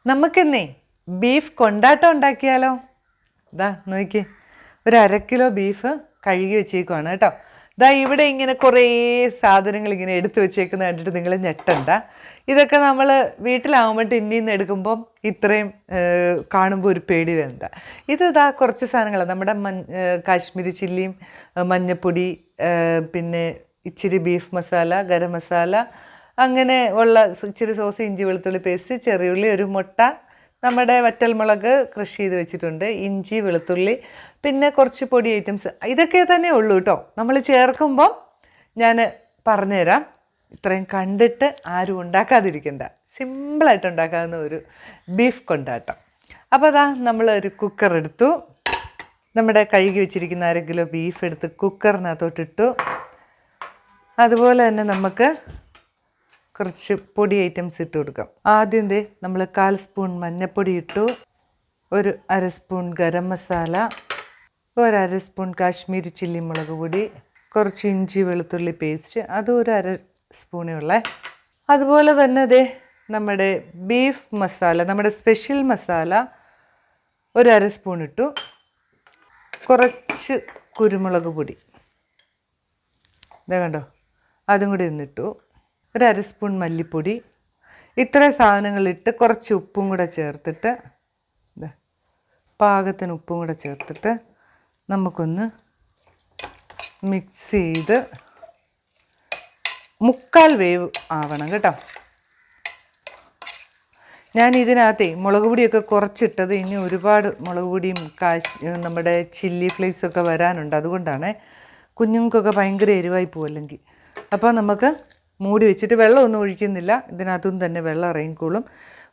നമുക്കിന്നേ beef കൊണ്ടാട്ടം ഉണ്ടാക്കിയാലോ? ഇതാ നോക്കി, ഒരു 1/2 കിലോ ബീഫ് കഴുകി വെച്ചേക്കുവാണ് കേട്ടോ. ഇതാ ഇവിടെ ഇങ്ങനെ കുറേ സാധനങ്ങൾ ഇങ്ങനെ എടുത്തു വെച്ചേക്കുന്ന കണ്ടിട്ട് നിങ്ങൾ ഞെട്ടണ്ട. ഇതൊക്കെ നമ്മൾ വീട്ടിലാവുമ്പോൾ ടിന്നിൽ നിന്ന് എടുക്കുമ്പം ഇത്രയും കാണുമ്പോൾ ഒരു പേടി വേണ്ട. ഇതാ കുറച്ച് സാധനങ്ങളാണ്. നമ്മുടെ കാശ്മീരി ചില്ലിയും മഞ്ഞൾപ്പൊടി, പിന്നെ ഇച്ചിരി ബീഫ് മസാല, ഗരം മസാല, അങ്ങനെ ഉള്ള ഇച്ചിരി സോസ്, ഇഞ്ചി വെളുത്തുള്ളി പേസ്റ്റ്, ചെറിയുള്ളി, ഒരു മുട്ട, നമ്മുടെ വറ്റൽമുളക് ക്രഷ് ചെയ്ത് വെച്ചിട്ടുണ്ട്, ഇഞ്ചി വെളുത്തുള്ളി, പിന്നെ കുറച്ച് പൊടി ഐറ്റംസ്. ഇതൊക്കെ തന്നെ ഉള്ളൂ കേട്ടോ. നമ്മൾ ചേർക്കുമ്പം ഞാൻ പറഞ്ഞുതരാം. ഇത്രയും കണ്ടിട്ട് ആരും ഉണ്ടാക്കാതിരിക്കണ്ട. സിമ്പിളായിട്ട് ഉണ്ടാക്കാവുന്ന ഒരു ബീഫ് കൊണ്ടാട്ടം. അപ്പോൾ അതാ നമ്മളൊരു കുക്കർ എടുത്തു. നമ്മുടെ കഴുകി വെച്ചിരിക്കുന്ന 1/2 കിലോ ബീഫ് എടുത്ത് കുക്കറിനകത്തോട്ടിട്ടു. അതുപോലെ തന്നെ നമുക്ക് കുറച്ച് പൊടി ഐറ്റംസ് ഇട്ട് കൊടുക്കാം. ആദ്യം നമ്മൾ 1/4 സ്പൂൺ മഞ്ഞൾപ്പൊടി ഇട്ടു, ഒരു 1/2 സ്പൂൺ ഗരം മസാല, ഒരു 1/2 സ്പൂൺ കാശ്മീരി ചില്ലി മുളക് പൊടി, കുറച്ച് ഇഞ്ചി വെളുത്തുള്ളി പേസ്റ്റ്, അതും ഒരു 1/2 സ്പൂണേ ഉള്ളേ. അതുപോലെ തന്നെ നമ്മുടെ ബീഫ് മസാല, നമ്മുടെ സ്പെഷ്യൽ മസാല ഒരു 1/2 സ്പൂൺ ഇട്ടു, കുറച്ച് കുരുമുളക് പൊടി, ഇതാ കണ്ടോ, അതും കൂടി ഒന്നിട്ടു, ഒരു 1/2 സ്പൂൺ മല്ലിപ്പൊടി. ഇത്രയും സാധനങ്ങളിട്ട് കുറച്ച് ഉപ്പും കൂടെ ചേർത്തിട്ട്, പാകത്തിന് ഉപ്പും കൂടെ ചേർത്തിട്ട് നമുക്കൊന്ന് മിക്സ് ചെയ്ത് 3/4 വേവ് ആവണം കേട്ടോ. ഞാൻ ഇതിനകത്തേ മുളക് പൊടിയൊക്കെ കുറച്ചിട്ടത്, ഇനി ഒരുപാട് മുളക് പൊടിയും നമ്മുടെ ചില്ലി ഫ്ലേക്സൊക്കെ വരാനുണ്ട്. അതുകൊണ്ടാണ്, കുഞ്ഞുങ്ങൾക്കൊക്കെ ഭയങ്കര എരിവായി പോവല്ലെങ്കിൽ. അപ്പോൾ നമുക്ക് മൂടി വെച്ചിട്ട്, വെള്ളമൊന്നും ഒഴിക്കുന്നില്ല, ഇതിനകത്തുനിന്ന് തന്നെ വെള്ളം ഇറങ്ങിക്കോളും.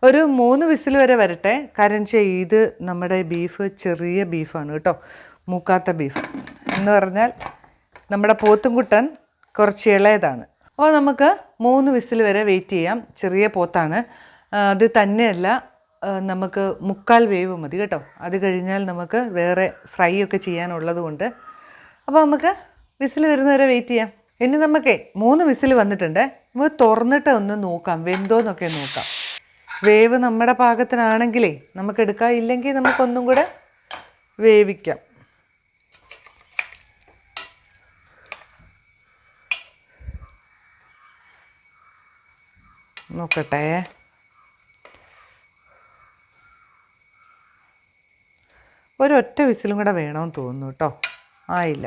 ഒരു 3 വിസിൽ വരെ വരട്ടെ. കാരണം ഇത് നമ്മുടെ ബീഫ് ചെറിയ ബീഫാണ് കേട്ടോ, മൂക്കാത്ത ബീഫ് എന്ന് പറഞ്ഞാൽ നമ്മുടെ പോത്തുംകുട്ടൻ കുറച്ച് ഇളയതാണ്. അപ്പോൾ നമുക്ക് 3 വിസിൽ വരെ വെയിറ്റ് ചെയ്യാം. ചെറിയ പോത്താണ്. അത് തന്നെയല്ല, നമുക്ക് 3/4 വേവ് മതി കേട്ടോ. അത് കഴിഞ്ഞാൽ നമുക്ക് വേറെ ഫ്രൈ ഒക്കെ ചെയ്യാനുള്ളത് കൊണ്ട്, അപ്പോൾ നമുക്ക് വിസിൽ വരുന്നവരെ വെയിറ്റ് ചെയ്യാം. ഇനി നമുക്കേ 3 വിസിൽ വന്നിട്ടുണ്ട്. നമുക്ക് തുറന്നിട്ട് ഒന്ന് നോക്കാം, വെന്തോന്നൊക്കെ നോക്കാം. വേവ് നമ്മുടെ പാകത്തിനാണെങ്കിലേ നമുക്ക് എടുക്കാം, ഇല്ലെങ്കിൽ നമുക്കൊന്നും കൂടെ വേവിക്കാം. നോക്കട്ടെ. ഒരൊറ്റ വിസിലും കൂടെ വേണമെന്ന് തോന്നുന്നു കേട്ടോ. ആയില്ല,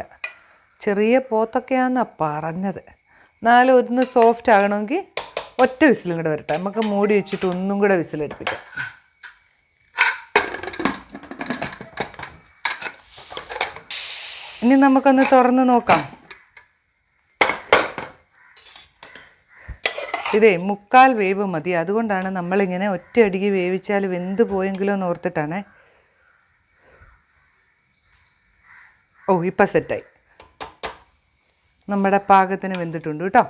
ചെറിയ പോത്തൊക്കെയാണെന്നാണ് പറഞ്ഞത്. എന്നാലും ഒന്ന് സോഫ്റ്റ് ആകണമെങ്കിൽ ഒറ്റ വിസിലും കൂടെ വരട്ടെ. നമുക്ക് മൂടി വെച്ചിട്ട് ഒന്നും കൂടെ വിസിലെടുപ്പിക്കാം. ഇനി നമുക്കൊന്ന് തുറന്ന് നോക്കാം. ഇതേ 3/4 വേവ് മതി. അതുകൊണ്ടാണ് നമ്മളിങ്ങനെ ഒറ്റയടിക്ക് വേവിച്ചാൽ വെന്ത് പോയെങ്കിലോ എന്ന് ഓർത്തിട്ടാണ്. ഓ, ഇപ്പം സെറ്റായി. നമ്മുടെ പാകത്തിന് വെന്തിട്ടുണ്ട് കേട്ടോ.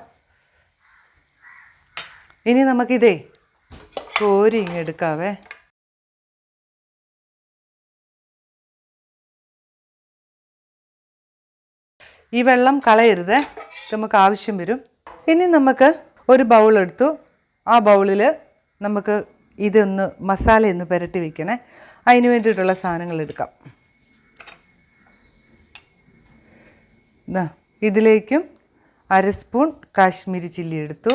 ഇനി നമുക്കിതേ കോരി ഇങ്ങെടുക്കാവേ. ഈ വെള്ളം കളയരുത്, നമുക്ക് ആവശ്യം വരും. ഇനി നമുക്ക് ഒരു ബൗളെടുത്തു. ആ ബൗളിൽ നമുക്ക് ഇതൊന്ന് മസാലയൊന്ന് പുരട്ടി വയ്ക്കണേ. അതിന് വേണ്ടിയിട്ടുള്ള സാധനങ്ങൾ എടുക്കാം. ഇതിലേക്കും 1/2 സ്പൂൺ കാശ്മീരി ചില്ലി എടുത്തു,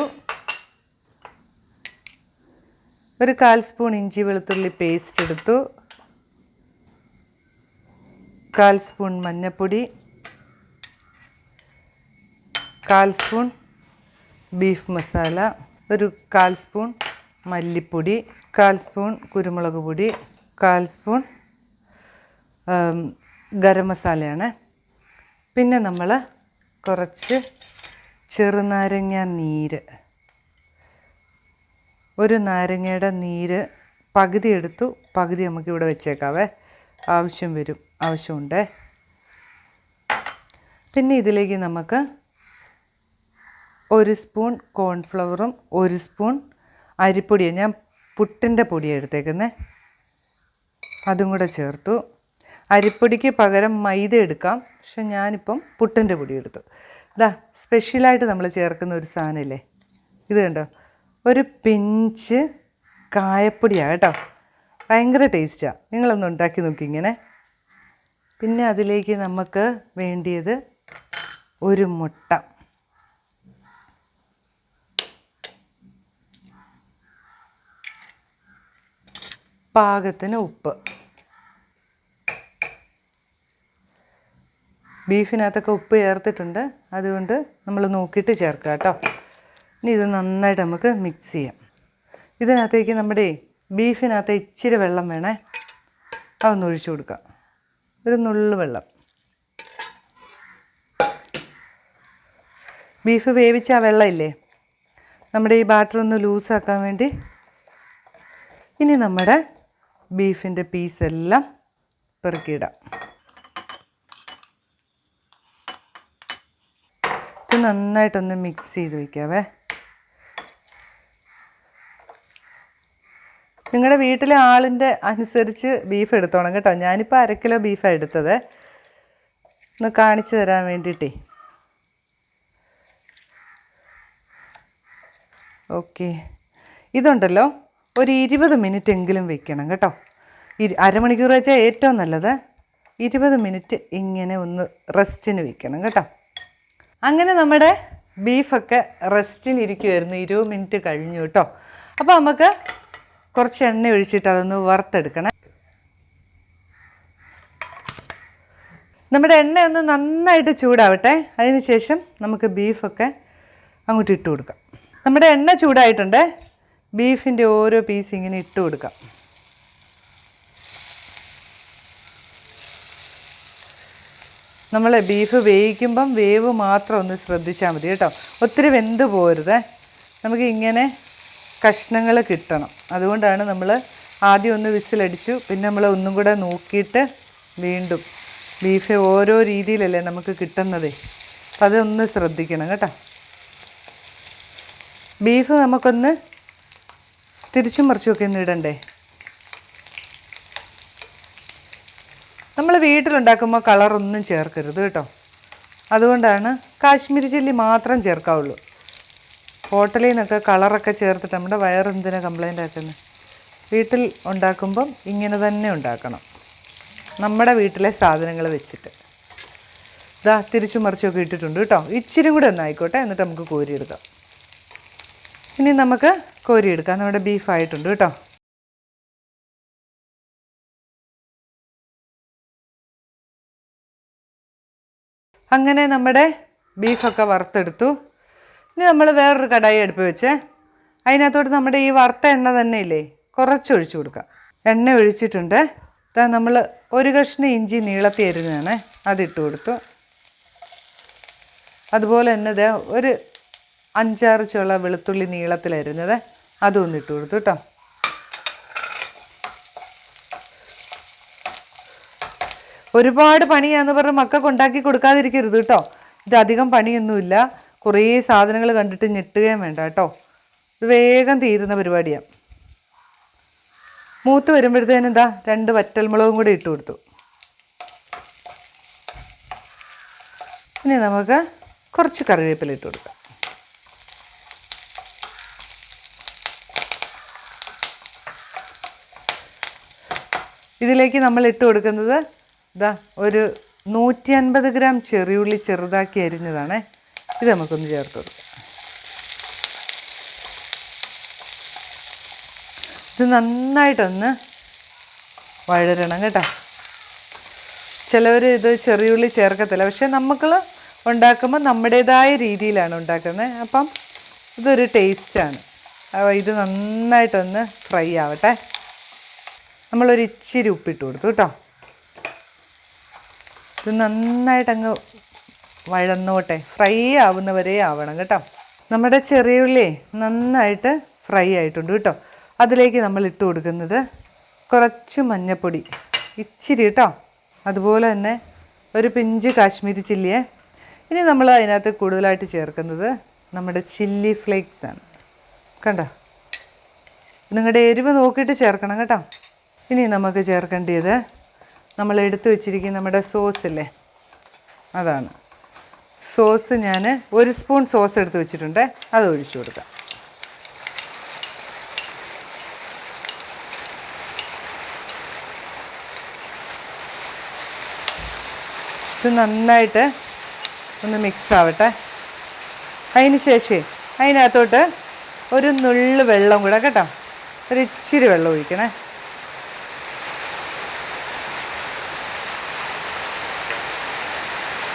ഒരു 1/4 സ്പൂൺ ഇഞ്ചി വെളുത്തുള്ളി പേസ്റ്റ് എടുത്തു, 1/4 സ്പൂൺ മഞ്ഞൾപ്പൊടി, 1/4 സ്പൂൺ ബീഫ് മസാല, ഒരു 1/4 സ്പൂൺ മല്ലിപ്പൊടി, 1/4 സ്പൂൺ കുരുമുളക് പൊടി, 1/4 സ്പൂൺ ഗരം മസാലയാണ്. പിന്നെ നമ്മൾ കുറച്ച് ചെറുനാരങ്ങ നീര്, ഒരു നാരങ്ങയുടെ നീര് പകുതി എടുത്തു, പകുതി നമുക്കിവിടെ വെച്ചേക്കാവേ, ആവശ്യമുണ്ട്. പിന്നെ ഇതിലേക്ക് നമുക്ക് 1 സ്പൂൺ കോൺഫ്ലവറും 1 സ്പൂൺ അരിപ്പൊടിയാണ്, ഞാൻ പുട്ടിൻ്റെ പൊടിയാണ് എടുത്തേക്കുന്നത്, അതും കൂടെ ചേർത്തു. അരിപ്പൊടിക്ക് പകരം മൈദ എടുക്കാം, പക്ഷെ ഞാനിപ്പം പുട്ടിൻ്റെ പൊടി എടുത്തു. ഇതാ സ്പെഷ്യലായിട്ട് നമ്മൾ ചേർക്കുന്ന ഒരു സാധനമില്ലേ, ഇത് കണ്ടോ, ഒരു പിഞ്ച് കായപ്പൊടിയാണ് കേട്ടോ. ഭയങ്കര ടേസ്റ്റാണ്. നിങ്ങളൊന്ന് ഉണ്ടാക്കി നോക്കി ഇങ്ങനെ. പിന്നെ അതിലേക്ക് നമുക്ക് വേണ്ടിയത് ഒരു മുട്ട, പാകത്തിന് ഉപ്പ്. ബീഫിനകത്തൊക്കെ ഉപ്പ് ചേർത്തിട്ടുണ്ട്, അതുകൊണ്ട് നമ്മൾ നോക്കിയിട്ട് ചേർക്കുക കേട്ടോ. ഇനി ഇത് നന്നായിട്ട് നമുക്ക് മിക്സ് ചെയ്യാം. ഇതിനകത്തേക്ക് നമ്മുടെ ബീഫിനകത്ത് ഇച്ചിരി വെള്ളം വേണേ, അതൊന്ന് ഒഴിച്ചു കൊടുക്കാം. ഒരു നുള്ളു വെള്ളം. ബീഫ് വേവിച്ച ആ വെള്ളം ഇല്ലേ, നമ്മുടെ ഈ ബാറ്റർ ഒന്ന് ലൂസാക്കാൻ വേണ്ടി. ഇനി നമ്മുടെ ബീഫിൻ്റെ പീസെല്ലാം പെറുക്കിയിടാം. ഇത് നന്നായിട്ടൊന്ന് മിക്സ് ചെയ്ത് വയ്ക്കാവേ. നിങ്ങളുടെ വീട്ടിലെ ആളിൻ്റെ അനുസരിച്ച് ബീഫ് എടുത്തോണം കേട്ടോ. ഞാനിപ്പോൾ 1/2 കിലോ ബീഫാണ് എടുത്തത്. ഒന്ന് കാണിച്ചു തരാൻ വേണ്ടിയിട്ടേ. ഓക്കെ, ഇതുണ്ടല്ലോ ഒരു 20 മിനിറ്റ് എങ്കിലും വെക്കണം കേട്ടോ. അരമണിക്കൂർ വെച്ചാൽ ഏറ്റവും നല്ലത്. 20 മിനിറ്റ് ഇങ്ങനെ ഒന്ന് റെസ്റ്റിന് വെക്കണം കേട്ടോ. അങ്ങനെ നമ്മുടെ ബീഫൊക്കെ റെസ്റ്റിനിരിക്കുമായിരുന്നു. 20 മിനിറ്റ് കഴിഞ്ഞു കേട്ടോ. അപ്പോൾ നമുക്ക് കുറച്ച് എണ്ണ ഒഴിച്ചിട്ട് അതൊന്ന് വറുത്തെടുക്കണം. നമ്മുടെ എണ്ണ ഒന്ന് നന്നായിട്ട് ചൂടാവട്ടെ. അതിന് ശേഷം നമുക്ക് ബീഫൊക്കെ അങ്ങോട്ട് ഇട്ട് കൊടുക്കാം. നമ്മുടെ എണ്ണ ചൂടായിട്ടുണ്ട്. ബീഫിൻ്റെ ഓരോ പീസ് ഇങ്ങനെ ഇട്ട് കൊടുക്കാം. നമ്മൾ ബീഫ് വേവിക്കുമ്പം വേവ് മാത്രം ഒന്ന് ശ്രദ്ധിച്ചാൽ മതി കേട്ടോ. ഒത്തിരി വെന്ത് പോരുത്. നമുക്ക് ഇങ്ങനെ കഷ്ണങ്ങൾ കിട്ടണം. അതുകൊണ്ടാണ് നമ്മൾ ആദ്യം ഒന്ന് വിസിലടിച്ചു, പിന്നെ നമ്മൾ ഒന്നും കൂടെ നോക്കിയിട്ട് വീണ്ടും. ബീഫ് ഓരോ രീതിയിലല്ലേ നമുക്ക് കിട്ടുന്നത്, അപ്പം അതൊന്ന് ശ്രദ്ധിക്കണം കേട്ടോ. ബീഫ് നമുക്കൊന്ന് തിരിച്ചും മറിച്ചുമൊക്കെ ഒന്ന് ഇടണ്ടേ. നമ്മൾ വീട്ടിലുണ്ടാക്കുമ്പോൾ കളറൊന്നും ചേർക്കരുത് കേട്ടോ. അതുകൊണ്ടാണ് കാശ്മീരി ചില്ലി മാത്രം ചേർക്കാവുള്ളൂ. ഹോട്ടലിൽ നിന്നൊക്കെ കളറൊക്കെ ചേർത്തിട്ട് നമ്മുടെ വയറെന്തിനാ കംപ്ലൈൻ്റ് ആക്കുന്നത്. വീട്ടിൽ ഉണ്ടാക്കുമ്പം ഇങ്ങനെ തന്നെ ഉണ്ടാക്കണം, നമ്മുടെ വീട്ടിലെ സാധനങ്ങൾ വെച്ചിട്ട്. ഇതാ തിരിച്ചും മറിച്ചൊക്കെ ഇട്ടിട്ടുണ്ട് കേട്ടോ. ഇച്ചിരി കൂടെ ഒന്നായിക്കോട്ടെ, എന്നിട്ട് നമുക്ക് കോരിയെടുക്കാം. ഇനി നമുക്ക് കോരിയെടുക്കാം. നമ്മുടെ ബീഫായിട്ടുണ്ട് കേട്ടോ. അങ്ങനെ നമ്മുടെ ബീഫൊക്കെ വറുത്തെടുത്തു. ഇനി നമ്മൾ വേറൊരു കടായി അടുപ്പ് വെച്ച് അതിനകത്തോട്ട് നമ്മുടെ ഈ വറുത്ത എണ്ണ തന്നെ ഇല്ലേ, കുറച്ച് ഒഴിച്ചു കൊടുക്കാം. എണ്ണ ഒഴിച്ചിട്ടുണ്ട്. ഇതാ നമ്മൾ ഒരു കഷ്ണം ഇഞ്ചി നീളത്തി അരിഞ്ഞതാണ്, അതിട്ട് കൊടുത്തു. അതുപോലെ തന്നെ ഇതാ ഒരു 5-6 ചുള വെളുത്തുള്ളി നീളത്തിലരിഞ്ഞത്, അതും ഇട്ട് കൊടുത്തു കേട്ടോ. ഒരുപാട് പണിയാന്ന് പറഞ്ഞ് മക്കൾക്ക് ഉണ്ടാക്കി കൊടുക്കാതിരിക്കരുത് കേട്ടോ. ഇത് അധികം പണിയൊന്നുമില്ല. കുറേ സാധനങ്ങൾ കണ്ടിട്ട് ഞെട്ടുകയും വേണ്ട കേട്ടോ. ഇത് വേഗം തീരുന്ന പരിപാടിയാണ്. മൂത്ത് വരുമ്പോഴത്തേനും എന്താ 2 വറ്റൽമുളകും കൂടി ഇട്ട് കൊടുത്തു. ഇനി നമുക്ക് കുറച്ച് കറിവേപ്പില ഇട്ട് കൊടുക്കാം. ഇതിലേക്ക് നമ്മൾ ഇട്ട് കൊടുക്കുന്നത് ഇതാ ഒരു 150 ഗ്രാം ചെറിയുള്ളി ചെറുതാക്കി അരിഞ്ഞതാണ്. ഇത് നമുക്കൊന്ന് ചേർത്ത് കൊടുക്കാം. ഇത് നന്നായിട്ടൊന്ന് വഴരണം കേട്ടോ. ചിലവർ ഇത് ചെറിയുള്ളി ചേർക്കത്തില്ല, പക്ഷെ നമുക്ക് ഉണ്ടാക്കുമ്പോൾ നമ്മുടേതായ രീതിയിലാണ് ഉണ്ടാക്കുന്നത്. അപ്പം ഇതൊരു ടേസ്റ്റാണ്. അപ്പോൾ ഇത് നന്നായിട്ടൊന്ന് ഫ്രൈ ആവട്ടെ. നമ്മളൊരു ഇച്ചിരി ഉപ്പിട്ട് കൊടുത്തു കേട്ടോ. ഇത് നന്നായിട്ടങ്ങ് വഴന്നോട്ടെ, ഫ്രൈ ആവുന്നവരെ ആവണം കേട്ടോ. നമ്മുടെ ചെറിയുള്ളി നന്നായിട്ട് ഫ്രൈ ആയിട്ടുണ്ട് കേട്ടോ. അതിലേക്ക് നമ്മൾ ഇട്ട് കൊടുക്കുന്നത് കുറച്ച് മഞ്ഞൾപ്പൊടി, ഇച്ചിരി കേട്ടോ. അതുപോലെ തന്നെ ഒരു പിഞ്ച് കാശ്മീരി ചില്ലിയെ. ഇനി നമ്മൾ അതിനകത്ത് കൂടുതലായിട്ട് ചേർക്കുന്നത് നമ്മുടെ ചില്ലി ഫ്ലേക്സ് ആണ്. കണ്ടോ, നിങ്ങളുടെ എരിവ് നോക്കിയിട്ട് ചേർക്കണം കേട്ടോ. ഇനി നമുക്ക് ചേർക്കേണ്ടത് നമ്മൾ എടുത്തു വെച്ചിരിക്കുന്ന നമ്മുടെ സോസില്ലേ, അതാണ്. സോസ് ഞാൻ 1 സ്പൂൺ സോസ് എടുത്ത് വെച്ചിട്ടുണ്ട്, അത് ഒഴിച്ചു കൊടുക്കാം. ഇത് നന്നായിട്ട് ഒന്ന് മിക്സ് ആവട്ടെ. അതിന് ശേഷം അതിനകത്തോട്ട് ഒരു നുള്ളു വെള്ളം കൂടെ കേട്ടോ, ഒരു ഇച്ചിരി വെള്ളം ഒഴിക്കണേ.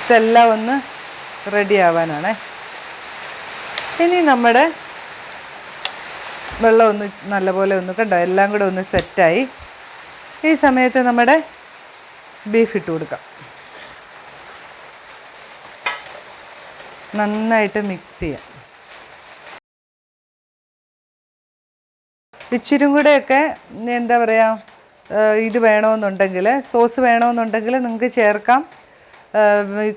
ഇതെല്ലാം ഒന്ന് റെഡി ആവാനാണ്. ഇനി നമ്മുടെ വെള്ളം ഒന്ന് നല്ലപോലെ ഒന്ന് കണ്ടോ, എല്ലാം കൂടെ ഒന്ന് സെറ്റായി. ഈ സമയത്ത് നമ്മുടെ ബീഫ് ഇട്ട് കൊടുക്കാം. നന്നായിട്ട് മിക്സ് ചെയ്യാം. ഇച്ചിരും കൂടെയൊക്കെ എന്താ പറയുക, ഇത് വേണമെന്നുണ്ടെങ്കിൽ, സോസ് വേണമെന്നുണ്ടെങ്കിൽ നിങ്ങൾക്ക് ചേർക്കാം.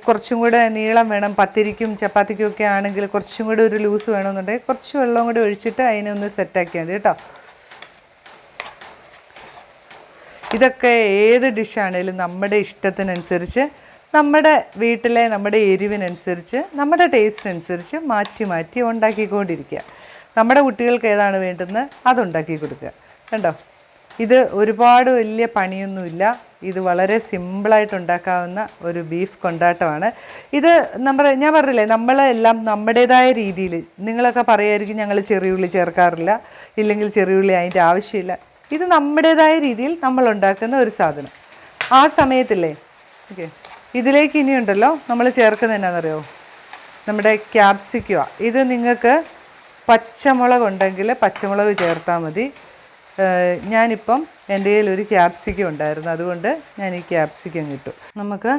കുറച്ചും കൂടെ നീളം വേണം, പത്തിരിക്കും ചപ്പാത്തിക്കും ഒക്കെ ആണെങ്കിൽ കുറച്ചും കൂടെ ഒരു ലൂസ് വേണമെന്നുണ്ടെങ്കിൽ കുറച്ച് വെള്ളം കൂടെ ഒഴിച്ചിട്ട് അതിനൊന്ന് സെറ്റാക്കിയാൽ മതി കേട്ടോ. ഇതൊക്കെ ഏത് ഡിഷാണേലും നമ്മുടെ ഇഷ്ടത്തിനനുസരിച്ച്, നമ്മുടെ വീട്ടിലെ നമ്മുടെ എരിവിനനുസരിച്ച്, നമ്മുടെ ടേസ്റ്റിനനുസരിച്ച് മാറ്റി മാറ്റി ഉണ്ടാക്കിക്കൊണ്ടിരിക്കുക. നമ്മുടെ കുട്ടികൾക്ക് ഏതാണ് വേണ്ടുന്നത് അതുണ്ടാക്കി കൊടുക്കുക. കണ്ടോ, ഇത് ഒരുപാട് വലിയ പണിയൊന്നുമില്ല. ഇത് വളരെ സിമ്പിളായിട്ട് ഉണ്ടാക്കാവുന്ന ഒരു ബീഫ് കൊണ്ടാട്ടമാണ്. ഇത് ഞാൻ പറഞ്ഞില്ലേ, നമ്മളെല്ലാം നമ്മുടേതായ രീതിയിൽ. നിങ്ങളൊക്കെ പറയുമായിരിക്കും ഞങ്ങൾ ചെറിയുള്ളി ചേർക്കാറില്ല, ഇല്ലെങ്കിൽ ചെറിയുള്ളി അതിൻ്റെ ആവശ്യമില്ല. ഇത് നമ്മുടേതായ രീതിയിൽ നമ്മൾ ഉണ്ടാക്കുന്ന ഒരു സാധനം. ആ സമയത്തില്ലേ, ഓക്കെ, ഇതിലേക്ക് ഇനിയുണ്ടല്ലോ നമ്മൾ ചേർക്കുന്നത് എന്നാണെന്നറിയോ, നമ്മുടെ ക്യാപ്സിക്കം. ഇത് നിങ്ങൾക്ക് പച്ചമുളക് ഉണ്ടെങ്കിൽ പച്ചമുളക് ചേർത്താൽ മതി. ഞാനിപ്പം എൻ്റെ കയ്യിൽ ഒരു ക്യാപ്സിക്കം ഉണ്ടായിരുന്നു, അതുകൊണ്ട് ഞാൻ ഈ ക്യാപ്സിക്കം കിട്ടും. നമുക്ക്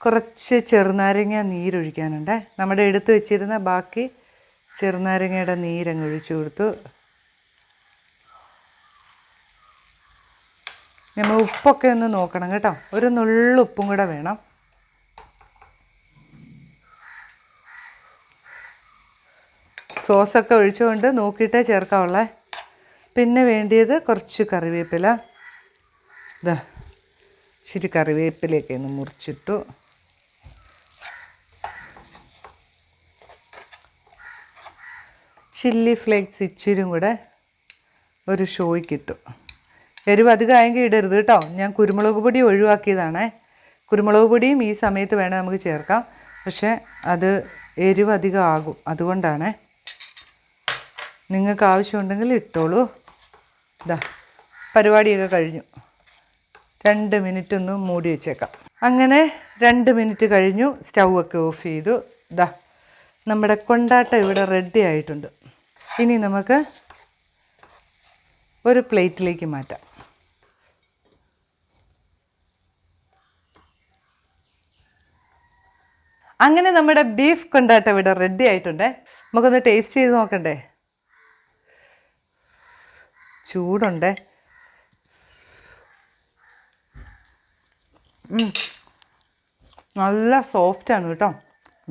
കുറച്ച് ചെറുനാരങ്ങ നീരൊഴിക്കാനുണ്ട്. നമ്മുടെ എടുത്ത് വെച്ചിരുന്ന ബാക്കി ചെറുനാരങ്ങയുടെ നീരങ്ങ് ഒഴിച്ചു കൊടുത്തു. നമ്മൾ ഉപ്പൊക്കെ ഒന്ന് നോക്കണം കേട്ടോ, ഒരു നുള്ളുപ്പും കൂടെ വേണം. സോസൊക്കെ ഒഴിച്ചുകൊണ്ട് നോക്കിയിട്ടേ ചേർക്കാവുള്ളേ. പിന്നെ വേണ്ടിയത് കുറച്ച് കറിവേപ്പില. ഇതാ ഇച്ചിരി കറിവേപ്പിലയൊക്കെ ഒന്ന് മുറിച്ചിട്ടു. ചില്ലി ഫ്ലേക്സ് ഇച്ചിരി കൂടെ ഒരു ഷോയ്ക്കിട്ടു. എരിവ് അധികമായെങ്കിൽ ഇടരുത് കേട്ടോ. ഞാൻ കുരുമുളക് പൊടി ഒഴിവാക്കിയതാണേ. കുരുമുളക് പൊടിയും ഈ സമയത്ത് വേണേൽ നമുക്ക് ചേർക്കാം, പക്ഷേ അത് എരിവ് അധികം ആകും, അതുകൊണ്ടാണ്. നിങ്ങൾക്ക് ആവശ്യമുണ്ടെങ്കിൽ ഇട്ടോളൂ. ഇതാ പരിപാടിയൊക്കെ കഴിഞ്ഞു. 2 മിനിറ്റ് ഒന്ന് മൂടി വെച്ചേക്കാം. അങ്ങനെ 2 മിനിറ്റ് കഴിഞ്ഞു. സ്റ്റൗ ഒക്കെ ഓഫ് ചെയ്തു. ഇതാ നമ്മുടെ കൊണ്ടാട്ടം ഇവിടെ റെഡി ആയിട്ടുണ്ട്. ഇനി നമുക്ക് ഒരു പ്ലേറ്റിലേക്ക് മാറ്റാം. അങ്ങനെ നമ്മുടെ ബീഫ് കൊണ്ടാട്ടം ഇവിടെ റെഡി ആയിട്ടുണ്ട്. നമുക്കൊന്ന് ടേസ്റ്റ് ചെയ്ത് നോക്കണ്ടേ? ചൂടുണ്ടേ. നല്ല സോഫ്റ്റാണ് കേട്ടോ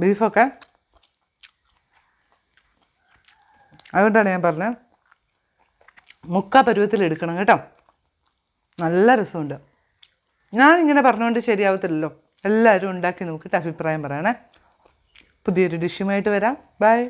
ബീഫൊക്കെ. അതുകൊണ്ടാണ് ഞാൻ പറഞ്ഞത് മുക്കാ പരുവത്തിൽ എടുക്കണം കേട്ടോ. നല്ല രസമുണ്ട്. ഞാനിങ്ങനെ പറഞ്ഞുകൊണ്ട് ശരിയാവത്തില്ലല്ലോ. എല്ലാവരും ഉണ്ടാക്കി നോക്കിയിട്ട് അഭിപ്രായം പറയണേ. പുതിയൊരു ഡിഷുമായിട്ട് വരാം. ബൈ.